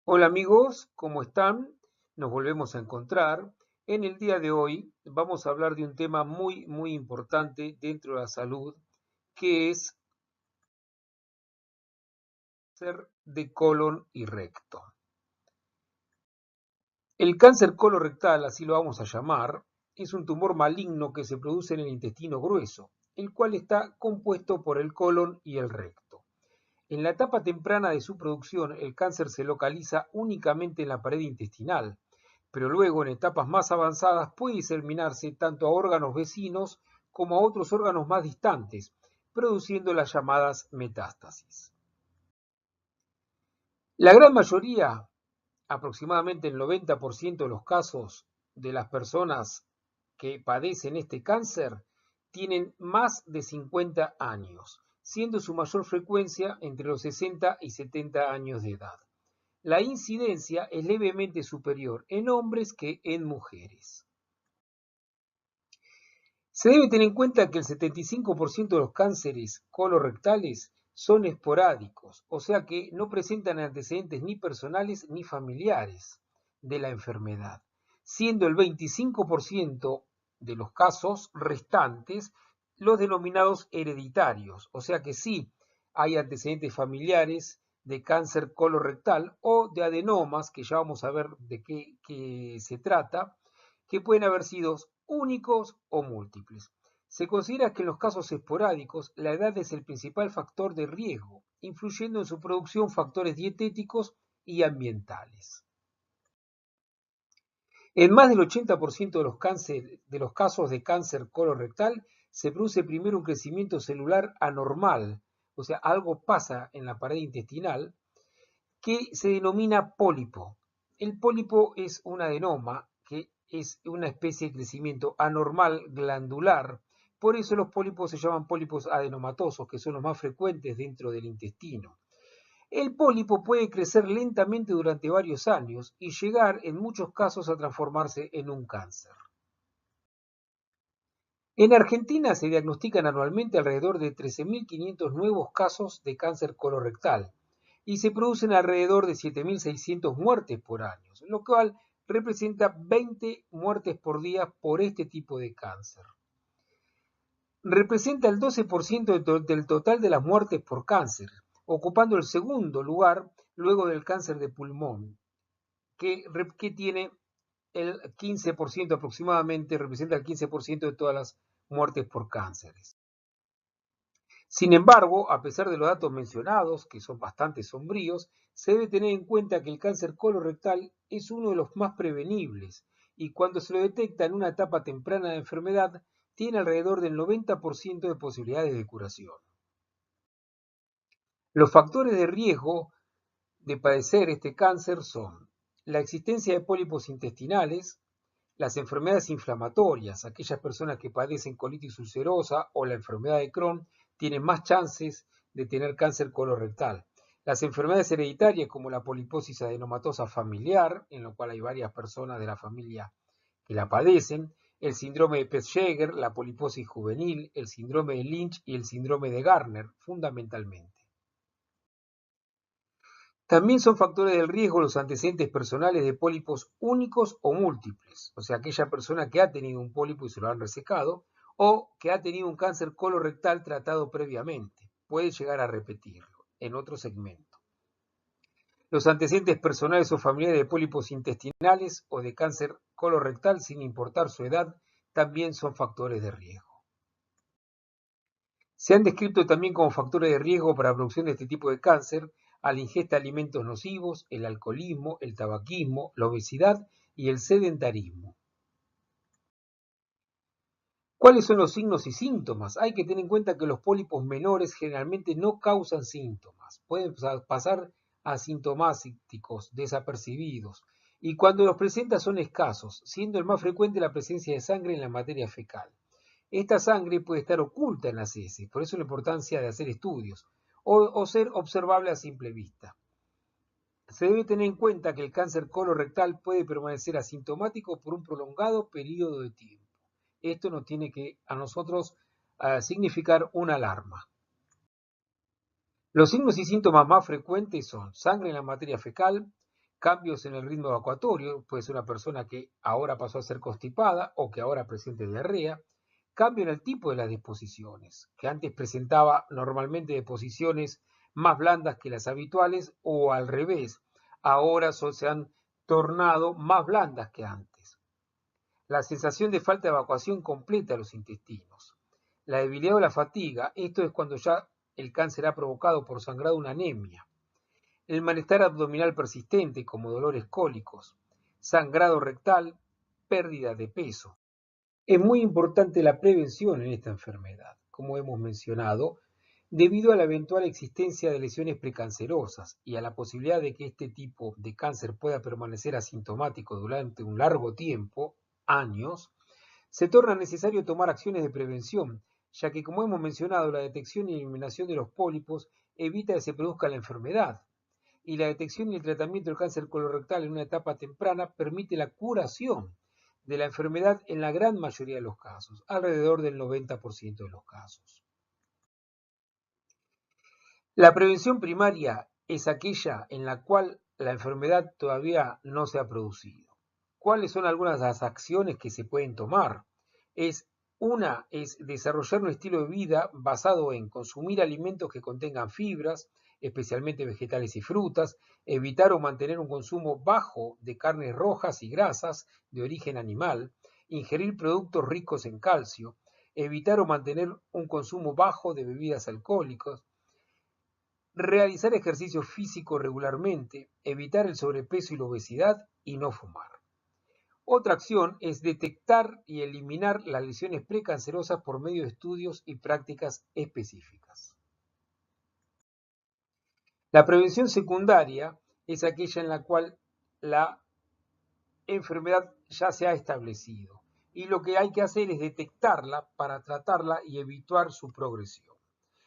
Hola amigos, ¿cómo están? Nos volvemos a encontrar. En el día de hoy vamos a hablar de un tema muy importante dentro de la salud, que es cáncer de colon y recto. El cáncer colorectal, así lo vamos a llamar, es un tumor maligno que se produce en el intestino grueso, el cual está compuesto por el colon y el recto. En la etapa temprana de su producción, el cáncer se localiza únicamente en la pared intestinal, pero luego en etapas más avanzadas puede diseminarse tanto a órganos vecinos como a otros órganos más distantes, produciendo las llamadas metástasis. La gran mayoría, aproximadamente el 90% de los casos de las personas que padecen este cáncer, tienen más de 50 años, siendo su mayor frecuencia entre los 60 y 70 años de edad. La incidencia es levemente superior en hombres que en mujeres. Se debe tener en cuenta que el 75% de los cánceres colorectales son esporádicos, o sea que no presentan antecedentes ni personales ni familiares de la enfermedad, siendo el 25% de los casos restantes los denominados hereditarios, o sea que sí hay antecedentes familiares de cáncer colorectal o de adenomas, que ya vamos a ver de qué se trata, que pueden haber sido únicos o múltiples. Se considera que en los casos esporádicos la edad es el principal factor de riesgo, influyendo en su producción factores dietéticos y ambientales. En más del 80% de los casos de cáncer colorectal se produce primero un crecimiento celular anormal, o sea, algo pasa en la pared intestinal que se denomina pólipo. El pólipo es un adenoma que es una especie de crecimiento anormal glandular. Por eso los pólipos se llaman pólipos adenomatosos, que son los más frecuentes dentro del intestino. El pólipo puede crecer lentamente durante varios años y llegar en muchos casos a transformarse en un cáncer. En Argentina se diagnostican anualmente alrededor de 13.500 nuevos casos de cáncer colorectal y se producen alrededor de 7.600 muertes por año, lo cual representa 20 muertes por día por este tipo de cáncer. Representa el 12% del total de las muertes por cáncer, ocupando el segundo lugar luego del cáncer de pulmón, que tiene el 15% aproximadamente, representa el 15% de todas las muertes por cánceres. Sin embargo, a pesar de los datos mencionados, que son bastante sombríos, se debe tener en cuenta que el cáncer colorectal es uno de los más prevenibles y cuando se lo detecta en una etapa temprana de enfermedad, tiene alrededor del 90% de posibilidades de curación. Los factores de riesgo de padecer este cáncer son la existencia de pólipos intestinales, las enfermedades inflamatorias, aquellas personas que padecen colitis ulcerosa o la enfermedad de Crohn tienen más chances de tener cáncer colorectal. Las enfermedades hereditarias como la poliposis adenomatosa familiar, en lo cual hay varias personas de la familia que la padecen, el síndrome de Pesch-Jäger, la poliposis juvenil, el síndrome de Lynch y el síndrome de Garner, fundamentalmente. También son factores del riesgo los antecedentes personales de pólipos únicos o múltiples, o sea, aquella persona que ha tenido un pólipo y se lo han resecado, o que ha tenido un cáncer colorectal tratado previamente. Puede llegar a repetirlo en otro segmento. Los antecedentes personales o familiares de pólipos intestinales o de cáncer colorectal, sin importar su edad, también son factores de riesgo. Se han descrito también como factores de riesgo para la producción de este tipo de cáncer a la ingesta de alimentos nocivos, el alcoholismo, el tabaquismo, la obesidad y el sedentarismo. ¿Cuáles son los signos y síntomas? Hay que tener en cuenta que los pólipos menores generalmente no causan síntomas, pueden pasar asintomáticos, desapercibidos, y cuando los presenta son escasos, siendo el más frecuente la presencia de sangre en la materia fecal. Esta sangre puede estar oculta en las heces, por eso la importancia de hacer estudios o ser observable a simple vista. Se debe tener en cuenta que el cáncer colorectal puede permanecer asintomático por un prolongado periodo de tiempo. Esto nos tiene que a nosotros significar una alarma. Los signos y síntomas más frecuentes son sangre en la materia fecal, Cambios en el ritmo evacuatorio, puede ser una persona que ahora pasó a ser constipada o que ahora presente diarrea. Cambio en el tipo de las deposiciones, que antes presentaba normalmente deposiciones más blandas que las habituales o al revés, ahora se han tornado más blandas que antes. La sensación de falta de evacuación completa de los intestinos. La debilidad o la fatiga, esto es cuando ya el cáncer ha provocado por sangrado una anemia. El malestar abdominal persistente, como dolores cólicos, sangrado rectal, pérdida de peso. Es muy importante la prevención en esta enfermedad, como hemos mencionado, debido a la eventual existencia de lesiones precancerosas y a la posibilidad de que este tipo de cáncer pueda permanecer asintomático durante un largo tiempo, años, se torna necesario tomar acciones de prevención, ya que, como hemos mencionado, la detección y eliminación de los pólipos evita que se produzca la enfermedad, y la detección y el tratamiento del cáncer colorectal en una etapa temprana permite la curación de la enfermedad en la gran mayoría de los casos, alrededor del 90% de los casos. La prevención primaria es aquella en la cual la enfermedad todavía no se ha producido. ¿Cuáles son algunas de las acciones que se pueden tomar? Una es desarrollar un estilo de vida basado en consumir alimentos que contengan fibras, especialmente vegetales y frutas, evitar o mantener un consumo bajo de carnes rojas y grasas de origen animal, ingerir productos ricos en calcio, evitar o mantener un consumo bajo de bebidas alcohólicas, realizar ejercicio físico regularmente, evitar el sobrepeso y la obesidad y no fumar. Otra acción es detectar y eliminar las lesiones precancerosas por medio de estudios y prácticas específicas. La prevención secundaria es aquella en la cual la enfermedad ya se ha establecido y lo que hay que hacer es detectarla para tratarla y evitar su progresión.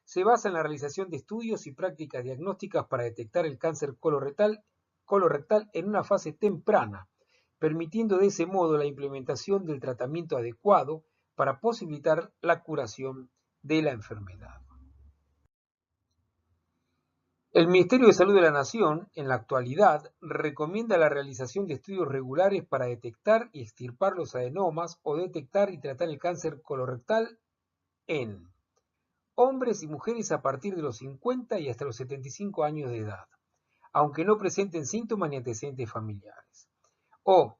Se basa en la realización de estudios y prácticas diagnósticas para detectar el cáncer colorectal en una fase temprana, permitiendo de ese modo la implementación del tratamiento adecuado para posibilitar la curación de la enfermedad. El Ministerio de Salud de la Nación, en la actualidad, recomienda la realización de estudios regulares para detectar y extirpar los adenomas o detectar y tratar el cáncer colorectal en hombres y mujeres a partir de los 50 y hasta los 75 años de edad, aunque no presenten síntomas ni antecedentes familiares. O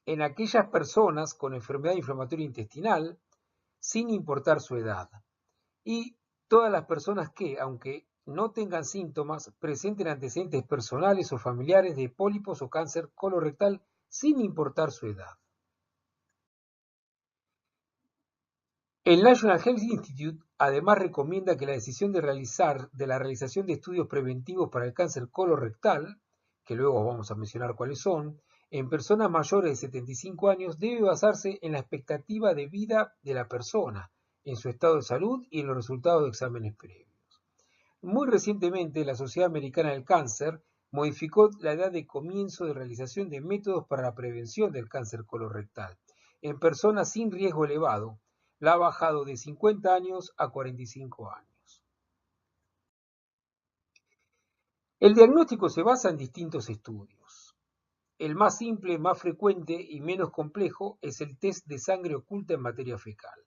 en aquellas personas con enfermedad inflamatoria intestinal, sin importar su edad. Y todas las personas que, aunque no tengan síntomas, presenten antecedentes personales o familiares de pólipos o cáncer colorectal, sin importar su edad. El National Health Institute además recomienda que la decisión de la realización de estudios preventivos para el cáncer colorectal, que luego vamos a mencionar cuáles son, en personas mayores de 75 años debe basarse en la expectativa de vida de la persona, en su estado de salud y en los resultados de exámenes previos. Muy recientemente, la Sociedad Americana del Cáncer modificó la edad de comienzo de realización de métodos para la prevención del cáncer colorectal en personas sin riesgo elevado, la ha bajado de 50 años a 45 años. El diagnóstico se basa en distintos estudios. El más simple, más frecuente y menos complejo es el test de sangre oculta en materia fecal.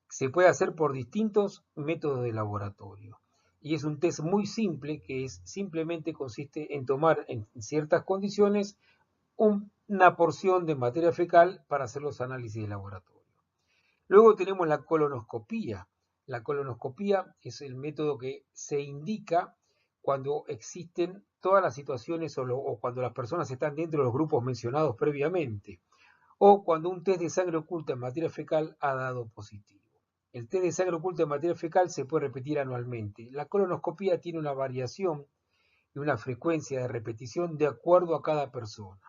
Se puede hacer por distintos métodos de laboratorio. Y es un test muy simple que simplemente consiste en tomar en ciertas condiciones una porción de materia fecal para hacer los análisis de laboratorio. Luego tenemos la colonoscopía. La colonoscopía es el método que se indica cuando existen todas las situaciones o cuando las personas están dentro de los grupos mencionados previamente, o cuando un test de sangre oculta en materia fecal ha dado positivo. El test de sangre oculta en materia fecal se puede repetir anualmente. La colonoscopía tiene una variación y una frecuencia de repetición de acuerdo a cada persona.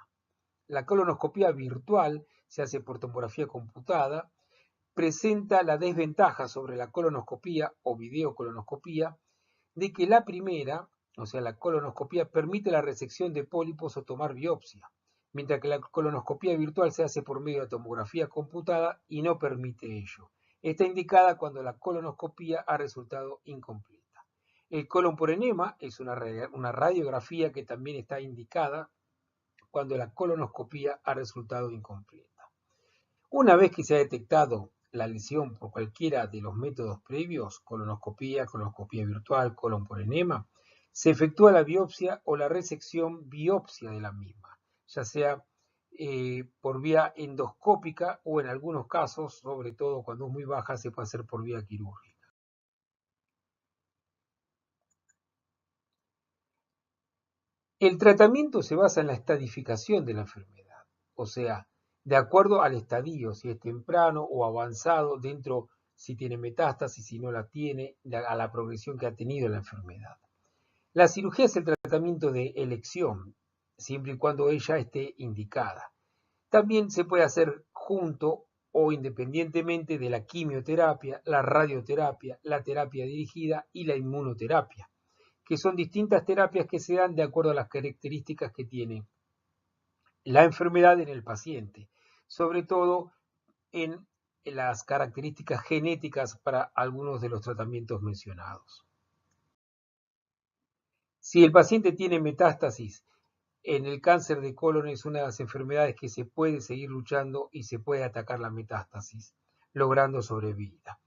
La colonoscopía virtual se hace por tomografía computada, presenta la desventaja sobre la colonoscopía o videocolonoscopía de que la primera, o sea, la colonoscopía, permite la resección de pólipos o tomar biopsia, mientras que la colonoscopía virtual se hace por medio de tomografía computada y no permite ello. Está indicada cuando la colonoscopía ha resultado incompleta. El colon por enema es una radiografía que también está indicada cuando la colonoscopía ha resultado incompleta. Una vez que se ha detectado la lesión por cualquiera de los métodos previos, colonoscopía virtual, colon por enema, se efectúa la biopsia o la resección biopsia de la misma, ya sea por vía endoscópica o en algunos casos, sobre todo cuando es muy baja, se puede hacer por vía quirúrgica. El tratamiento se basa en la estadificación de la enfermedad, o sea, de acuerdo al estadio, si es temprano o avanzado, dentro si tiene metástasis, si no la tiene, a la progresión que ha tenido la enfermedad. La cirugía es el tratamiento de elección, siempre y cuando ella esté indicada. También se puede hacer junto o independientemente de la quimioterapia, la radioterapia, la terapia dirigida y la inmunoterapia, que son distintas terapias que se dan de acuerdo a las características que tiene la enfermedad en el paciente, sobre todo en las características genéticas para algunos de los tratamientos mencionados. Si el paciente tiene metástasis en el cáncer de colon, es una de las enfermedades que se puede seguir luchando y se puede atacar la metástasis, logrando sobrevida.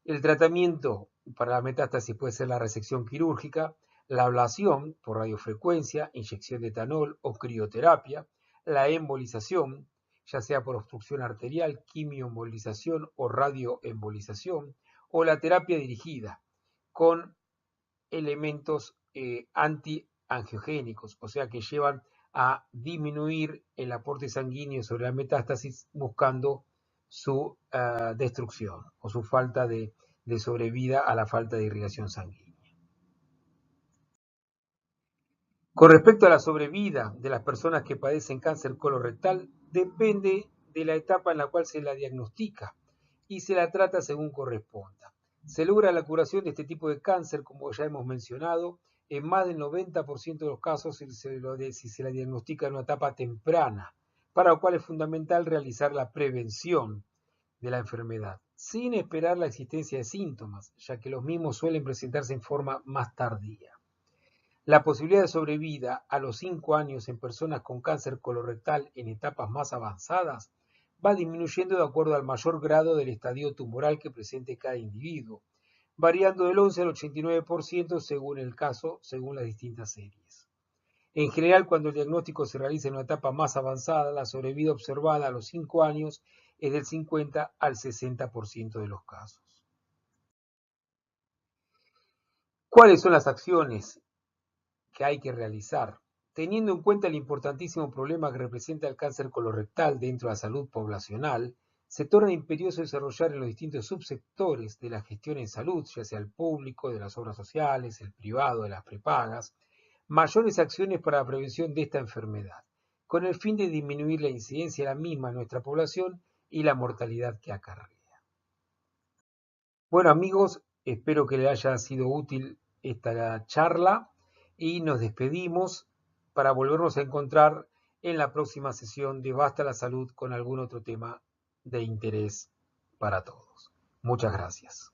El tratamiento para la metástasis puede ser la resección quirúrgica, la ablación por radiofrecuencia, inyección de etanol o crioterapia, la embolización, ya sea por obstrucción arterial, quimioembolización o radioembolización, o la terapia dirigida con elementos antiangiogénicos, o sea que llevan a disminuir el aporte sanguíneo sobre la metástasis buscando su destrucción o su falta de sobrevida a la falta de irrigación sanguínea. Con respecto a la sobrevida de las personas que padecen cáncer colorectal, depende de la etapa en la cual se la diagnostica y se la trata según corresponda. Se logra la curación de este tipo de cáncer, como ya hemos mencionado, en más del 90% de los casos si se la diagnostica en una etapa temprana, para lo cual es fundamental realizar la prevención de la enfermedad, sin esperar la existencia de síntomas, ya que los mismos suelen presentarse en forma más tardía. La posibilidad de sobrevida a los 5 años en personas con cáncer colorectal en etapas más avanzadas va disminuyendo de acuerdo al mayor grado del estadio tumoral que presente cada individuo, variando del 11 al 89% según el caso, según las distintas series. En general, cuando el diagnóstico se realiza en una etapa más avanzada, la sobrevida observada a los 5 años es del 50 al 60% de los casos. ¿Cuáles son las acciones que hay que realizar? Teniendo en cuenta el importantísimo problema que representa el cáncer colorectal dentro de la salud poblacional, se torna imperioso desarrollar en los distintos subsectores de la gestión en salud, ya sea el público, de las obras sociales, el privado, de las prepagas, mayores acciones para la prevención de esta enfermedad, con el fin de disminuir la incidencia de la misma en nuestra población y la mortalidad que acarrea. Bueno amigos, espero que les haya sido útil esta charla y nos despedimos para volvernos a encontrar en la próxima sesión de Basta la Salud con algún otro tema de interés para todos. Muchas gracias.